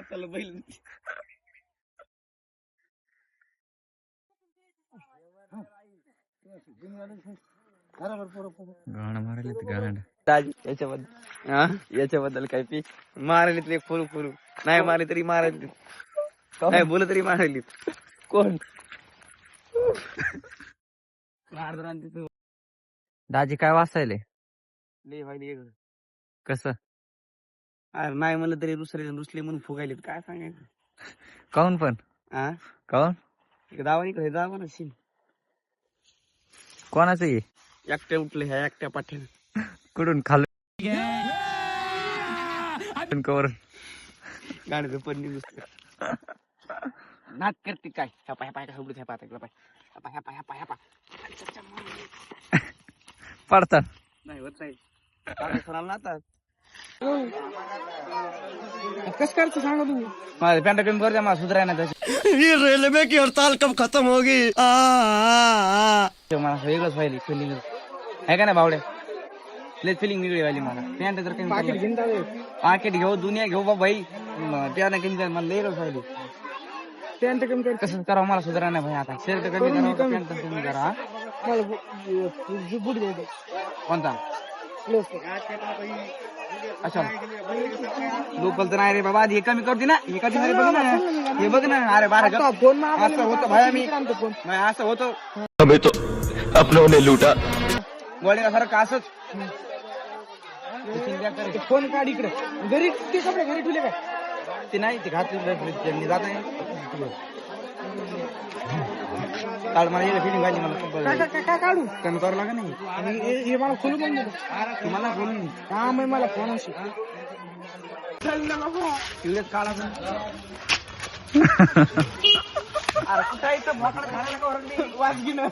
त्याला बैल गाणं मारायला गाणं याच्याबद्दल याच्याबद्दल काय पी मारायला ते फुरू फुरू नाही मारले तरी मारायला नाही बोल तरी मारायली कोण दाजी काय वाचायले कसं अरे नाही म्हणलं तरी रुसले म्हणून फुगायले काय सांगायचं काऊन पण हा काऊन दावानीकडे जावं ना शिन कोणाचं ये एकट्या उठले ह्या एकट्या पाठ्यानं कुठून खाल्लं कवर गाण्याचं पन्नी नुसतं नाक करते काय ह्या पाय पाय काय ह्या पाय ह्या पाय ह्या पाय ह्या पाय पडतात नाही होत नाही ना आता कस करायचं सांगा तू माझं पॅन्ट कमी कर द्या मला सुधाराय ना ये रेलवे की हड़ताल कब खत्म होगी मला वेगळंच व्हायली फिलिंग आहे का नाही बावड्या लय फिलिंग वेगळी व्हायली मला पॅन्ट तर कमी पाकिट घेऊ दुनिया घेऊ बाबा भाई त्यानं कमी मला वेगळंच व्हायली पॅन्ट कमी कर कसं करावं मला सुधारा नाही भाई आता शर्ट कमी करा पॅन्ट कमी करा कोणता अच्छा लोकल तर नाही रे बाबा हे कमी करते ना हे कधी बघ ना हे बघ ना अरे बारा फोन असं होतं भाई मी नाही असं होतं हमें तो अपनों ने लूटा गोळ्यासारखं असंच फोन काढ इकडे घरी ते कपडे घरी ठेवले काय ते नाही ते घातले जात नाही काढ मला येईल फिटिंग घाली मला काय काढू कमी करावं लागेल नाही हे मला खोलून पण दिलं मला खोलून काम आहे मला फोन काढा अरे कुठं इथं भाकड खायला का वरती वाज घेणं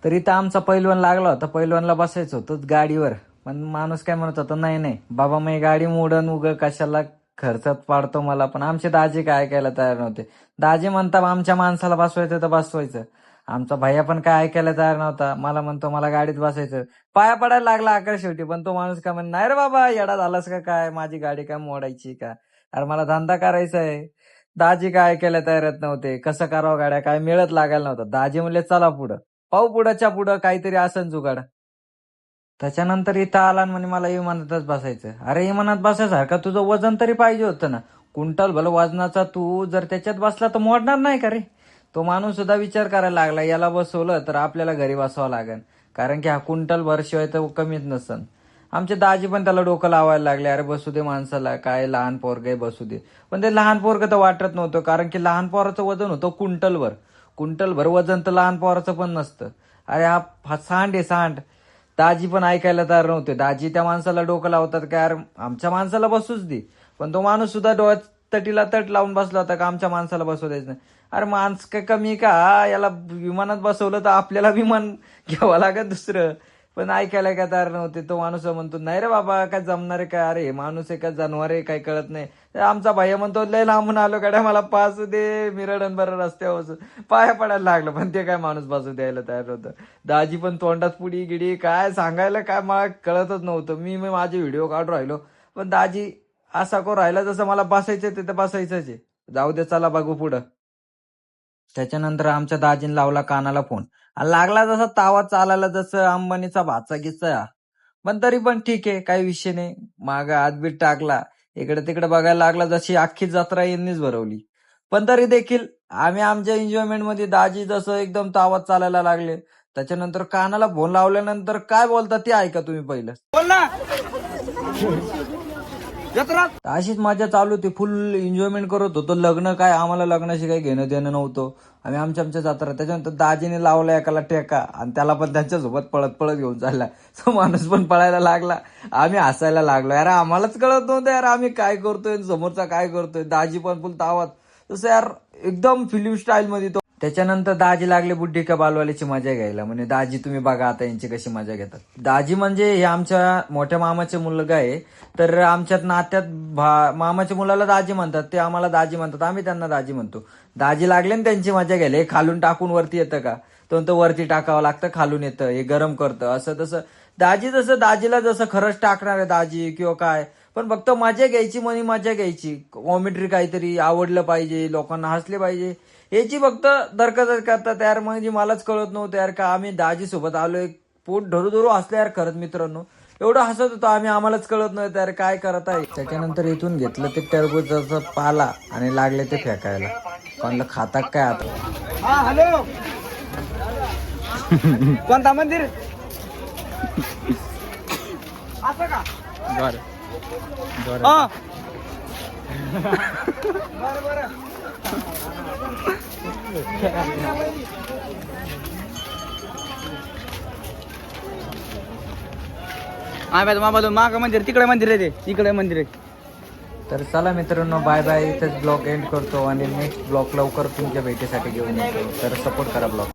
तरी तर आमचा पैलवान लागला होता पैलवानला बसायचं होतं गाडीवर पण माणूस काय म्हणत होता नाही बाबा मी गाडी मोडन उग कशाला खर्चात पाडतो मला पण आमचे दाजी काय ऐकायला तयार नव्हते दाजी म्हणता आमच्या माणसाला बसवायचं तर बसवायचं आमचा भैया पण काय ऐकायला तयार नव्हता मला म्हणतो मला गाडीत बसायचं पाया पडायला लागला आकार शेवटी पण तो माणूस काय म्हण नाही रे बाबा येडा झालास का काय माझी गाडी काय मोडायची का अरे मला धंदा करायचा आहे दाजी काय ऐकायला तयार नव्हते कसं करावं गाड्या काय मिळत लागायला नव्हतं दाजी म्हणले चला पुढं पाहू पुढच्या पुढं काहीतरी असन जुगाड त्याच्यानंतर इथं आला म्हणे मला विमानातच बसायचं अरे विमानात बसायसारखं तुझं वजन तरी पाहिजे होतं ना क्विंटल भलं वजनाचा तू जर त्याच्यात बसला तर मोडणार नाही का रे तो माणूस सुद्धा विचार करायला लागला याला बसवलं तर आपल्याला घरी बसावं लागेल कारण की हा क्विंटल भरशिवाय तर कमीच नसन आमचे दाजी पण त्याला डोकं लावायला लागले अरे बसू दे माणसाला काय लहान पोरग बसू दे पण ते लहान पोरग तर वाटत नव्हतं कारण की लहान पोराचं वजन होतं क्विंटलभर वजन तर लहान पोराचं पण नसतं अरे हा सांड आहे सांड दाजी पण ऐकायला तयार नव्हते दाजी त्या माणसाला डोकं लावतात का यार आमच्या माणसाला बसूच दे पण तो माणूस सुद्धा डोळ्यात तटीला तट लावून बसला होता का आमच्या माणसाला बसवू द्यायचं नाही अरे माणस काय कमी का याला विमानात बसवलं तर आपल्याला विमान घ्यावं लागत दुसरं पण ऐकायला काय तयार नव्हते तो माणूस म्हणतो नाही रे बाबा काय जमणार आहे काय अरे माणूस आहे का जनावर आहे काय कळत नाही आमचा भैया म्हणतो लय लांबून आलो गाड्या मला पासू दे मिरडन बरं रस्त्यावर पाया पडायला लागलं पण ते काय माणूस बसू द्यायला तयार होतं दाजी पण तोंडात पुडी गिडी काय सांगायला काय मला कळतच नव्हतं मी माझे व्हिडिओ काढून राहिलो पण दाजी असा करू राहिला जसं मला बसायचं तिथं बसायचंच आहे जाऊ दे चला बघू पुढं त्याच्यानंतर आमच्या दाजीने लावला कानाला फोन आणि लागला जसा तावा चालायला जसं अंबानीचा भाचा गिचा पण तरी पण ठीक आहे काही विषय नाही माग हातबीत टाकला इकडे तिकडे बघायला लागला जशी अख्खी जत्रा यांनीच भरवली पण तरी देखील आम्ही आमच्या एन्जॉयमेंट मध्ये दाजी जसं एकदम तावात चालायला लागले त्याच्यानंतर कानाला फोन लावल्यानंतर काय बोलतात ते ऐका तुम्ही पहिलं बोल ना अशीच मजा चालू होती फुल एन्जॉयमेंट करत होतो लग्न काय आम्हाला लग्नाशी काही घेणं देणं नव्हतं आम्ही आमच्या जत्रा त्याच्यानंतर दाजीने लावला एकाला टेका आणि त्याला पण त्यांच्यासोबत पळत घेऊन चालला तो माणूस पण पळायला लागला आम्ही हसायला लागलो यार आम्हालाच कळत नव्हतं यार आम्ही काय करतोय समोरचा काय करतोय दाजी पण फुल तावात तसं यार एकदम फिल्म स्टाईल मध्ये तो त्याच्यानंतर दाजी लागले बुड्डी का बालवालीची मजा घ्यायला म्हणजे दाजी तुम्ही बघा आता यांची कशी मजा घेतात दाजी म्हणजे हे आमच्या मोठ्या मामाचे मुलगा आहे तर आमच्यात नात्यात मामाच्या मुलाला दाजी म्हणतात ते आम्हाला दाजी म्हणतात आम्ही त्यांना दाजी म्हणतो दाजी लागले ना त्यांची मजा घ्यायला खालून टाकून वरती येतं का तो वरती टाकावं लागतं, खालून येतं, हे गरम करतं, असं तसं. दाजीला जसं खरंच टाकणार आहे दाजी किंवा काय, पण फक्त मजा घ्यायची, मजा घ्यायची, कॉमेंट्री काहीतरी आवडलं पाहिजे, लोकांना हसले पाहिजे, याची फक्त दरकत करतात यार. म्हणजे मलाच कळत नव्हतं यार का आम्ही दाजी सोबत आलोय, पोट धरू हसलं यार. खरंच मित्रांनो एवढं हसत होतो आम्ही, आम्हालाच कळत नव्हतं यार काय करत आहे. त्याच्यानंतर इथून घेतलं ते टरबूजाचा पाला आणि लागले ते फेकायला. कोणाला खातात काय आता. हा हॅलो कोणता मंदिर असं का बर बर बर माग मंदिर, तिकडे मंदिर आहे, ते इकडे मंदिर आहे. तर चला मित्रांनो, बाय बाय. इथेच ब्लॉग एंड करतो आणि नेक्स्ट ब्लॉग लवकर तुमच्या भेटीसाठी घेऊन येतो. तर सपोर्ट करा ब्लॉग.